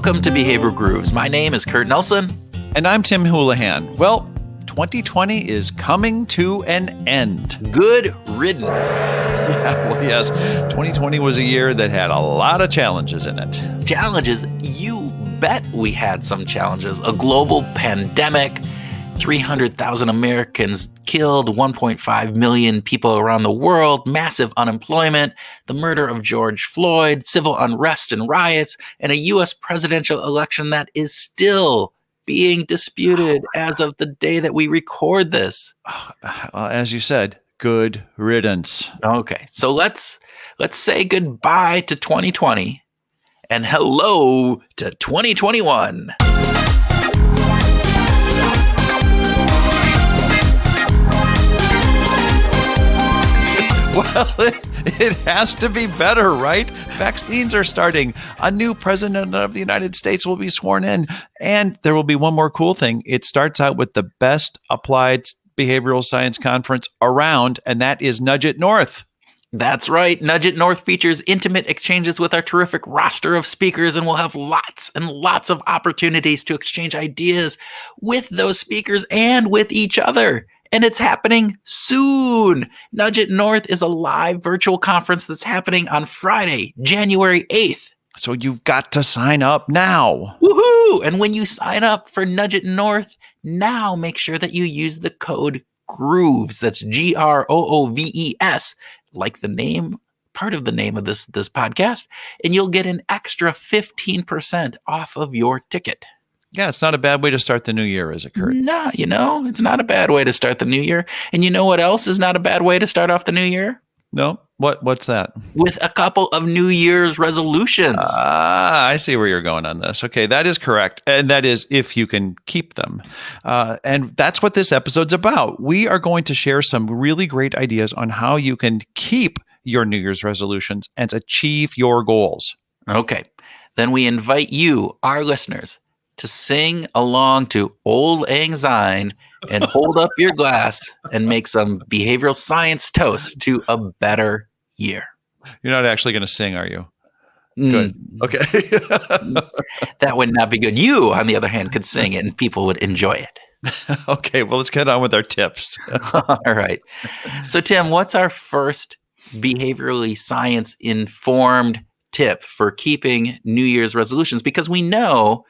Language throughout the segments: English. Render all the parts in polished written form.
Welcome to Behavioral Grooves. My name is Kurt Nelson. And I'm Tim Houlihan. Well, 2020 is coming to an end. Good riddance. Yeah, well, yes. 2020 was a year that had a lot of challenges in it. Challenges? You bet we had some challenges. A global pandemic, 300,000 Americans killed, 1.5 million people around the world, massive unemployment, the murder of George Floyd, civil unrest and riots, and a U.S. presidential election that is still being disputed as of the day that we record this. Well, as you said, good riddance. Okay, so let's say goodbye to 2020 and hello to 2021. Well, it has to be better, right? Vaccines are starting. A new president of the United States will be sworn in. And there will be one more cool thing. It starts out with the best applied behavioral science conference around, and that is Nugget North. That's right. Nugget North features intimate exchanges with our terrific roster of speakers, and we'll have lots and lots of opportunities to exchange ideas with those speakers and with each other. And it's happening soon. Nugget North is a live virtual conference that's happening on Friday, January 8th. So you've got to sign up now. Woohoo! And when you sign up for Nugget North, now make sure that you use the code GROOVES. That's GROOVES, like the name, part of the name of this podcast, and you'll get an extra 15% off of your ticket. Yeah, it's not a bad way to start the new year, is it, Kurt? No, it's not a bad way to start the new year. And you know what else is not a bad way to start off the new year? No? What's that? With a couple of New Year's resolutions. I see where you're going on this. Okay, that is correct. And that is if you can keep them. And that's what this episode's about. We are going to share some really great ideas on how you can keep your New Year's resolutions and achieve your goals. Okay, then we invite you, our listeners, to sing along to Old Lang Syne and hold up your glass and make some behavioral science toast to a better year. You're not actually going to sing, are you? Good. Okay. That would not be good. You, on the other hand, could sing it and people would enjoy it. Okay, well, let's get on with our tips. All right. So, Tim, what's our first behaviorally science-informed tip for keeping New Year's resolutions? Because we know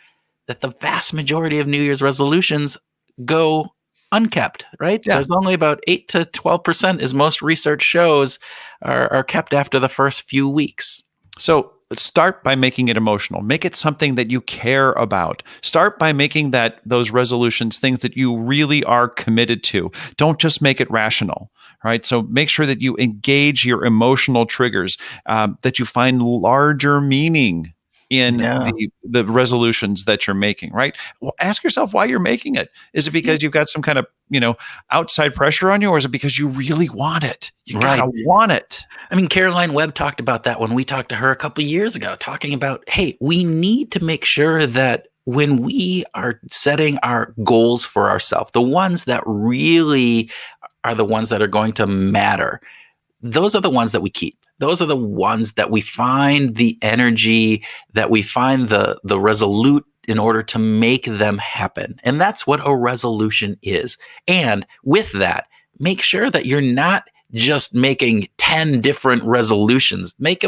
that the vast majority of New Year's resolutions go unkept, right? Yeah. There's only about 8 to 12%, as most research shows, are kept after the first few weeks. So let's start by making it emotional. Make it something that you care about. Start by making those resolutions things that you really are committed to. Don't just make it rational, right? So make sure that you engage your emotional triggers, that you find larger meaning in the resolutions that you're making, right? Well, ask yourself why you're making it. Is it because you've got some kind of, outside pressure on you, or is it because you really want it? You gotta want it. I mean, Caroline Webb talked about that when we talked to her a couple of years ago, talking about, hey, we need to make sure that when we are setting our goals for ourselves, the ones that really are the ones that are going to matter, those are the ones that we keep. Those are the ones that we find the energy, that we find the resolute in order to make them happen. And that's what a resolution is. And with that, make sure that you're not just making 10 different resolutions. Make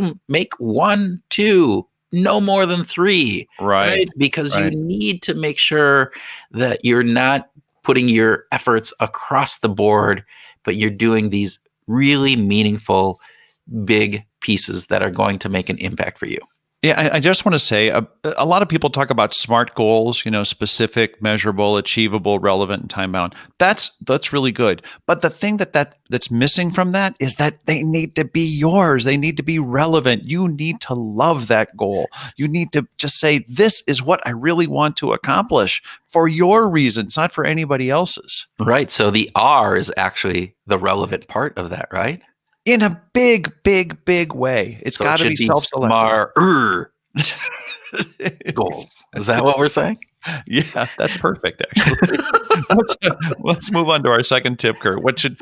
1, 2, no more than 3. Right? Because you need to make sure that you're not putting your efforts across the board, but you're doing these really meaningful, big pieces that are going to make an impact for you. Yeah, I just want to say a lot of people talk about SMART goals, specific, measurable, achievable, relevant, and time bound. That's really good. But the thing that's missing from that is that they need to be yours. They need to be relevant. You need to love that goal. You need to just say, this is what I really want to accomplish for your reasons, not for anybody else's. Right. So the R is actually the relevant part of that, right? In a big, big, big way. It's got to be self-selected. Goals. Is that what we're saying? Yeah, that's perfect, actually. Let's move on to our second tip, Kurt. What should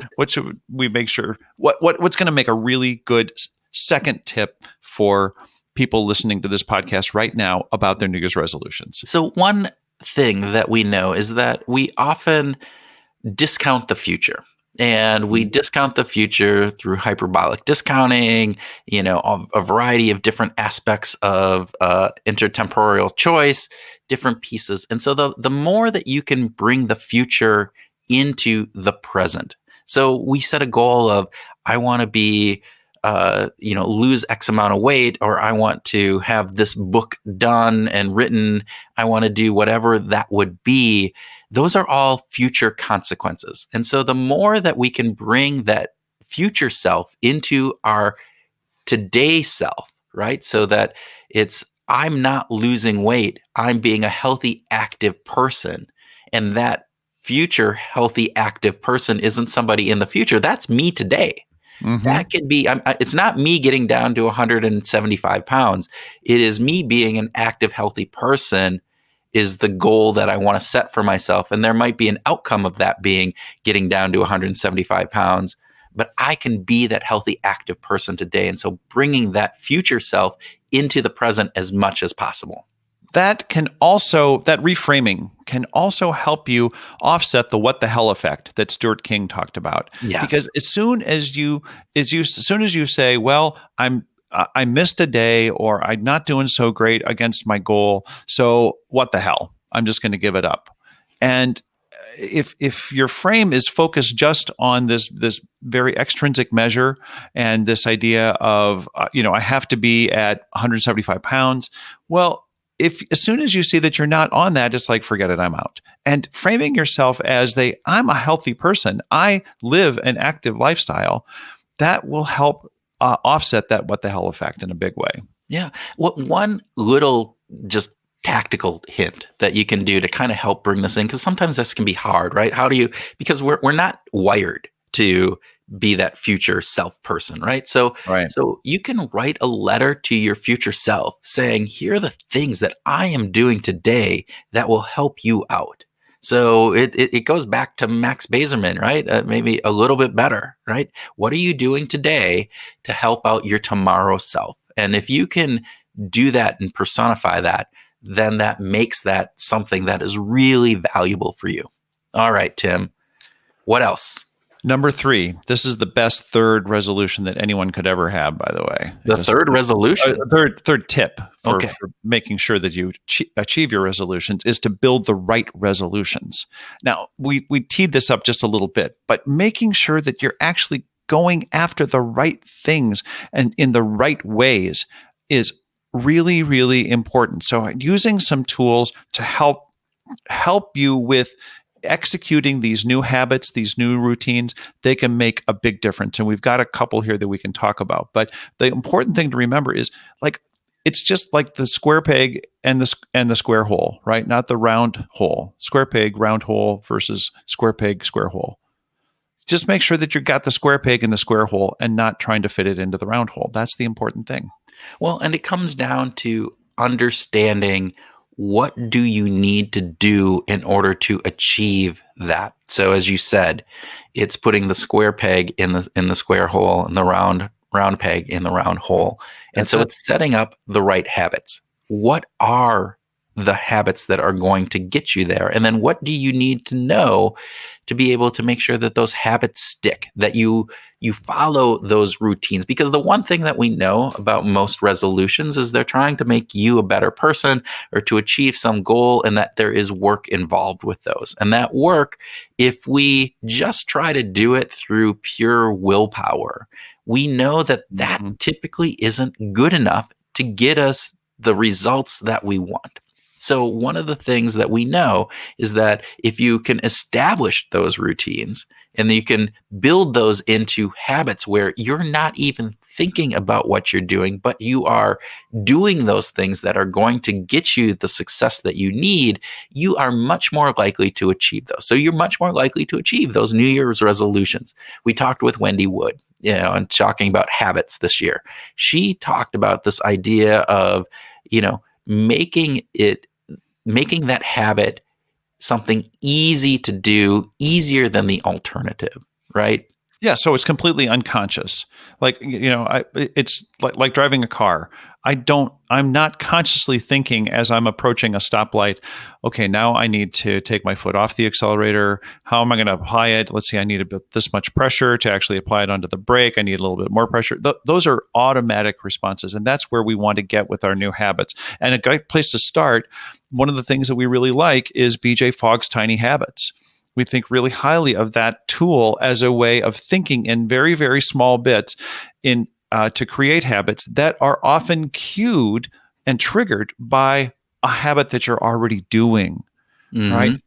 we make sure? What's going to make a really good second tip for people listening to this podcast right now about their New Year's resolutions? So, one thing that we know is that we often discount the future. And we discount the future through hyperbolic discounting, a variety of different aspects of intertemporal choice, different pieces. And so the more that you can bring the future into the present. So we set a goal of, I want to be, lose X amount of weight, or I want to have this book done and written. I want to do whatever that would be. Those are all future consequences. And so the more that we can bring that future self into our today self, right? So that it's, I'm not losing weight, I'm being a healthy, active person. And that future healthy, active person isn't somebody in the future. That's me today. Mm-hmm. That could be, it's not me getting down to 175 pounds. It is me being an active, healthy person is the goal that I want to set for myself. And there might be an outcome of that being getting down to 175 pounds, but I can be that healthy, active person today. And so bringing that future self into the present as much as possible. That reframing can also help you offset the what the hell effect that Stuart King talked about. Yes. Because as soon as you say, well, I missed a day, or I'm not doing so great against my goal, so what the hell? I'm just going to give it up. And if your frame is focused just on this very extrinsic measure and this idea of I have to be at 175 pounds, well, if as soon as you see that you're not on that, it's like, forget it, I'm out. And framing yourself as I'm a healthy person, I live an active lifestyle, that will help offset that what the hell effect in a big way. Yeah. What one little just tactical hint that you can do to kind of help bring this in, because sometimes this can be hard, right? How do you, because we're not wired to be that future self person, right? Right. So you can write a letter to your future self saying, here are the things that I am doing today that will help you out. So it goes back to Max Bazerman, right? Maybe a little bit better, right? What are you doing today to help out your tomorrow self? And if you can do that and personify that, then that makes that something that is really valuable for you. All right, Tim, what else? Number 3, this is the best third resolution that anyone could ever have, by the way. The third resolution? Third tip for making sure that you achieve your resolutions is to build the right resolutions. Now, we teed this up just a little bit, but making sure that you're actually going after the right things and in the right ways is really, really important. So using some tools to help you with executing these new habits, these new routines, they can make a big difference. And we've got a couple here that we can talk about. But the important thing to remember is, it's just like the square peg and the square hole, right? Not the round hole. Square peg, round hole versus square peg, square hole. Just make sure that you got the square peg in the square hole and not trying to fit it into the round hole. That's the important thing. Well, and it comes down to understanding, what do you need to do in order to achieve that? So as you said, it's putting the square peg in the square hole and the round peg in the round hole. And so it's setting up the right habits. What are the habits that are going to get you there? And then what do you need to know to be able to make sure that those habits stick, that you follow those routines? Because the one thing that we know about most resolutions is they're trying to make you a better person or to achieve some goal, and that there is work involved with those. And that work, if we just try to do it through pure willpower, we know that typically isn't good enough to get us the results that we want. So one of the things that we know is that if you can establish those routines and you can build those into habits where you're not even thinking about what you're doing, but you are doing those things that are going to get you the success that you need, you are much more likely to achieve those. So you're much more likely to achieve those New Year's resolutions. We talked with Wendy Wood, and talking about habits this year. She talked about this idea of, making that habit something easy to do, easier than the alternative, right? Yeah, so it's completely unconscious. Like, it's like driving a car. I'm not consciously thinking as I'm approaching a stoplight, okay, now I need to take my foot off the accelerator. How am I going to apply it? Let's see, I need this much pressure to actually apply it onto the brake. I need a little bit more pressure. Those are automatic responses. And that's where we want to get with our new habits. And a great place to start, one of the things that we really like is BJ Fogg's Tiny Habits. We think really highly of that tool as a way of thinking in very, very small bits to create habits that are often cued and triggered by a habit that you're already doing, right?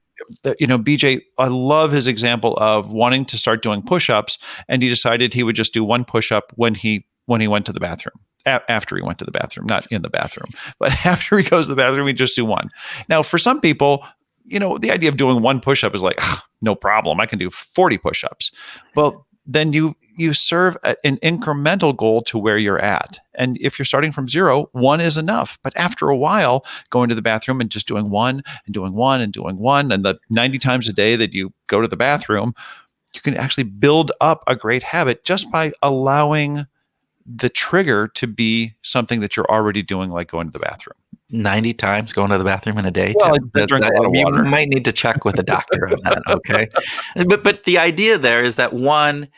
Mm-hmm. BJ, I love his example of wanting to start doing push-ups, and he decided he would just do one push-up when he went to the bathroom. After he went to the bathroom, not in the bathroom, but after he goes to the bathroom, he just do one. Now, for some people, the idea of doing one push-up is like, no problem. I can do 40 push-ups. Well, then you serve an incremental goal to where you're at. And if you're starting from 0, 1 is enough. But after a while, going to the bathroom and just doing one and doing one and doing one, and the 90 times a day that you go to the bathroom, you can actually build up a great habit just by allowing the trigger to be something that you're already doing, like going to the bathroom. 90 times going to the bathroom in a day. Well, Tim? I drink a lot of You water. might need to check with a doctor on that. Okay, but the idea there is that one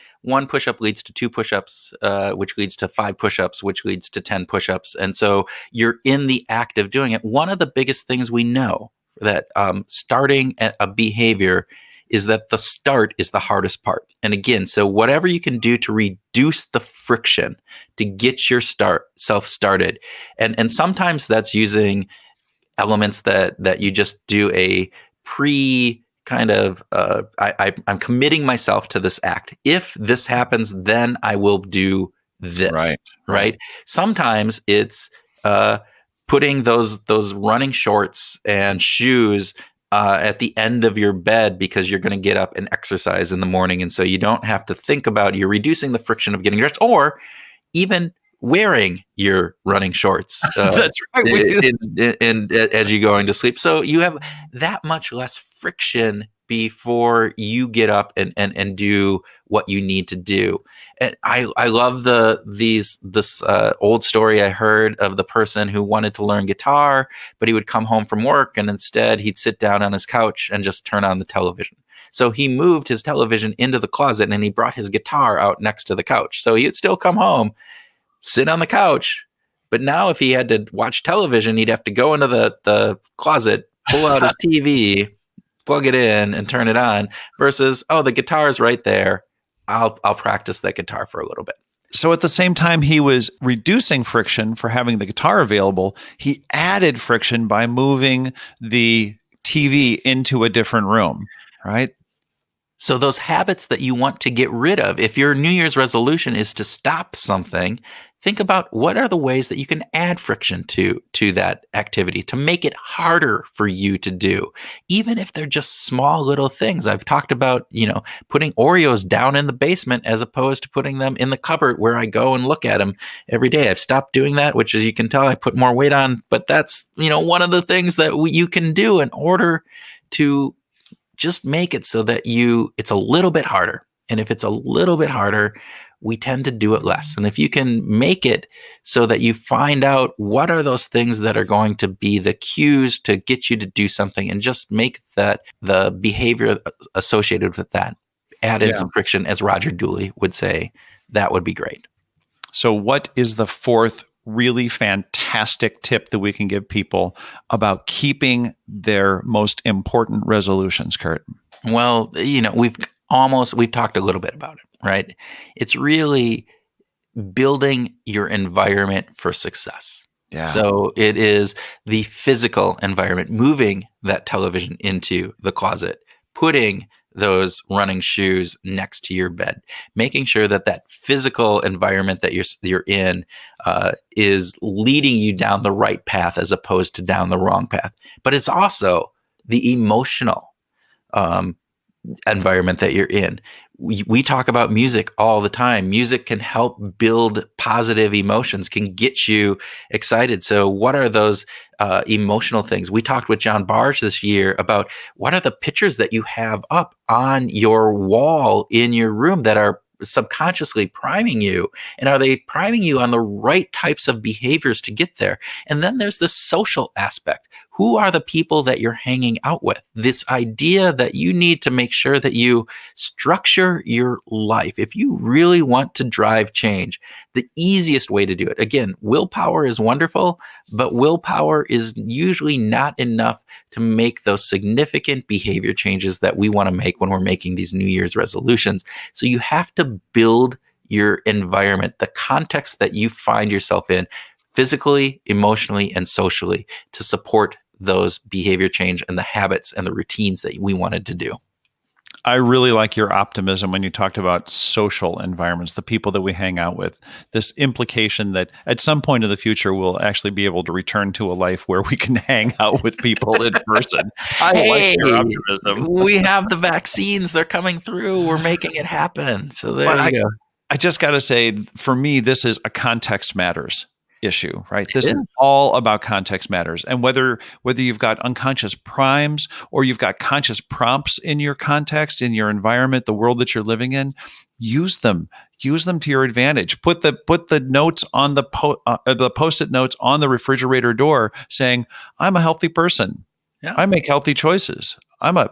push-up leads to 2 push-ups, which leads to 5 push-ups, which leads to 10 push-ups, and so you're in the act of doing it. One of the biggest things we know that starting a behavior is that the start is the hardest part. And again, so whatever you can do to reduce the friction to get your self started, and sometimes that's using elements that you just do a pre kind of I'm committing myself to this act. If this happens, then I will do this. Right. Sometimes it's putting those running shorts and shoes at the end of your bed because you're going to get up and exercise in the morning. And so you don't have to think about, you're reducing the friction of getting dressed, or even wearing your running shorts That's right. as you going to sleep. So you have that much less friction before you get up and do what you need to do. And I love this old story I heard of the person who wanted to learn guitar, but he would come home from work and instead he'd sit down on his couch and just turn on the television. So he moved his television into the closet and he brought his guitar out next to the couch. So he'd still come home, sit on the couch, but now if he had to watch television, he'd have to go into the closet, pull out his TV, plug it in and turn it on, versus, oh, the guitar's right there. I'll practice that guitar for a little bit. So at the same time he was reducing friction for having the guitar available, he added friction by moving the TV into a different room, right? So those habits that you want to get rid of, if your New Year's resolution is to stop something, think about what are the ways that you can add friction to that activity to make it harder for you to do, even if they're just small little things. I've talked about, putting Oreos down in the basement as opposed to putting them in the cupboard where I go and look at them every day. I've stopped doing that, which, as you can tell, I put more weight on, but that's, one of the things that you can do in order to just make it so that it's a little bit harder. And if it's a little bit harder, we tend to do it less. And if you can make it so that you find out what are those things that are going to be the cues to get you to do something, and just make that the behavior associated with that, add in some friction, as Roger Dooley would say, that would be great. So what is the fourth really fantastic tip that we can give people about keeping their most important resolutions, Kurt? Well, we've talked a little bit about it, right? It's really building your environment for success. Yeah. So it is the physical environment, moving that television into the closet, putting those running shoes next to your bed, making sure that physical environment that you're in is leading you down the right path as opposed to down the wrong path. But it's also the emotional environment that you're in. We talk about music all the time. Music can help build positive emotions, can get you excited. So what are those emotional things? We talked with John Barge this year about what are the pictures that you have up on your wall in your room that are subconsciously priming you? And are they priming you on the right types of behaviors to get there? And then there's the social aspect. Who are the people that you're hanging out with? This idea that you need to make sure that you structure your life. If you really want to drive change, the easiest way to do it, again, willpower is wonderful, but willpower is usually not enough to make those significant behavior changes that we want to make when we're making these New Year's resolutions. So you have to build your environment, the context that you find yourself in, physically, emotionally, and socially, to support those behavior change and the habits and the routines that we wanted to do. I really like your optimism when you talked about social environments, the people that we hang out with, this implication that at some point in the future, we'll actually be able to return to a life where we can hang out with people in person. I like your optimism. We have the vaccines. They're coming through. We're making it happen. So there But you go. I just got to say, for me, this is a context matters issue, right? This It is is. all about context matters. And whether you've got unconscious primes or you've got conscious prompts in your context, in your environment, the world that you're living in, use them. Use them to your advantage. Put the notes on the post-it notes on the refrigerator door saying, "I'm a healthy person. Yeah. I make healthy choices. I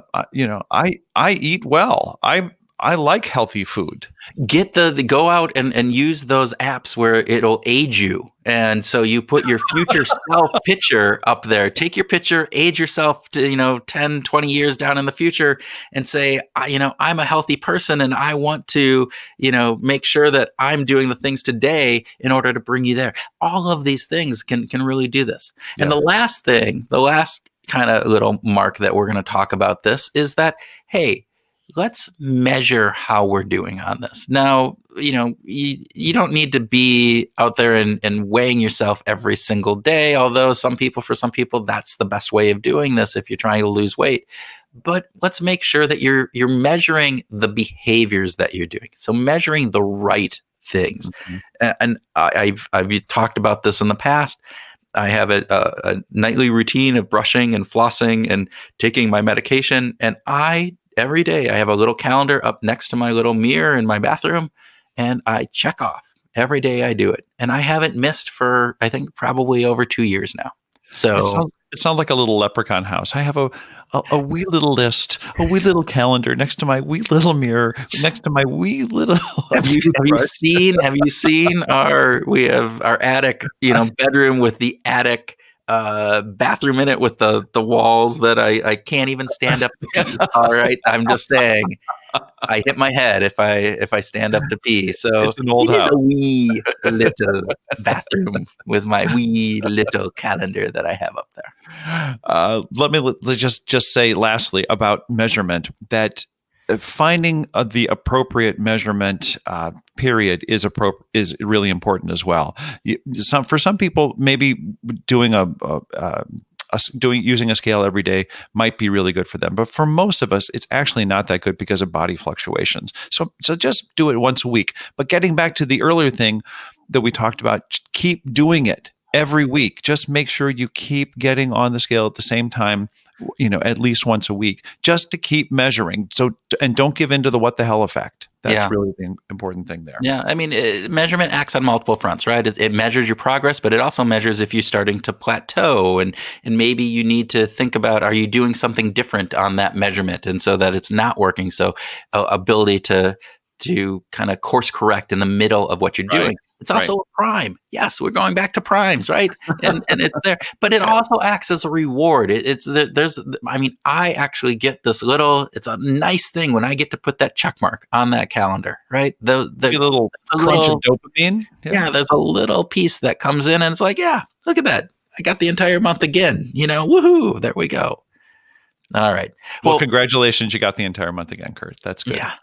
eat well. I like healthy food." Get the go out and use those apps where it'll age you. And so you put your future self picture up there. Take your picture, age yourself to, 10, 20 years down in the future and say, I'm a healthy person and I want to, make sure that I'm doing the things today in order to bring you there. All of these things can really do this. Yeah. And the last kind of little mark that we're going to talk about this is that, hey, let's measure how we're doing on this. Now, you don't need to be out there and weighing yourself every single day, although for some people, that's the best way of doing this if you're trying to lose weight. But let's make sure that you're measuring the behaviors that you're doing. So measuring the right things. Mm-hmm. And I've talked about this in the past. I have a nightly routine of brushing and flossing and taking my medication. And every day I have a little calendar up next to my little mirror in my bathroom, and I check off every day I do it. And I haven't missed for, I think, probably over 2 years now. So it sounds like a little leprechaun house. I have a wee little list, a wee little calendar next to my wee little mirror, next to my wee little. Have you seen we have our attic, bedroom with the attic bathroom in it with the walls that I can't even stand up to pee. All right. I'm just saying I hit my head if I stand up to pea. So it's an old house. It's a wee little bathroom with my wee little calendar that I have up there. Let me just say lastly about measurement that finding the appropriate measurement period is really important as well. For some people, maybe doing using a scale every day might be really good for them, but for most of us, it's actually not that good because of body fluctuations. So just do it once a week. But getting back to the earlier thing that we talked about, keep doing it every week. Just make sure you keep getting on the scale at the same time, at least once a week, just to keep measuring. So, and don't give in to the what the hell effect. That's really the important thing there. Yeah. I mean, measurement acts on multiple fronts, right? It measures your progress, but it also measures if you're starting to plateau and maybe you need to think about, are you doing something different on that measurement? And so that it's not working. So ability to kind of course correct in the middle of what you're doing. It's also a prime. Yes, we're going back to primes, right? And it's there, but it also acts as a reward. I actually get this it's a nice thing when I get to put that check mark on that calendar, right? The little crunch of dopamine. Yeah, there's a little piece that comes in and it's like, yeah, look at that. I got the entire month again, woohoo, there we go. All right. Well, congratulations. You got the entire month again, Kurt. That's good. Yeah.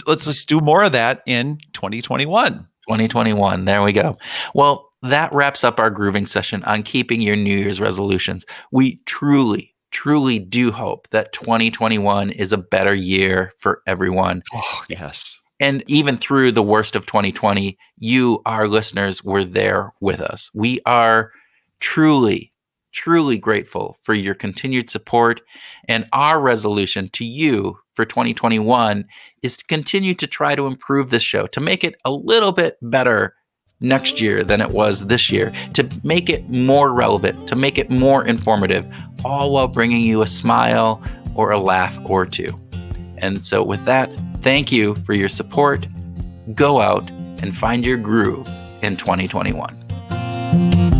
Let's just do more of that in 2021. 2021. There we go. Well, that wraps up our grooving session on keeping your New Year's resolutions. We truly, truly do hope that 2021 is a better year for everyone. Oh, yes. And even through the worst of 2020, you, our listeners, were there with us. We are truly, truly grateful for your continued support. And our resolution to you for 2021 is to continue to try to improve this show, to make it a little bit better next year than it was this year, to make it more relevant, to make it more informative, all while bringing you a smile or a laugh or two. And so with that, thank you for your support. Go out and find your groove in 2021.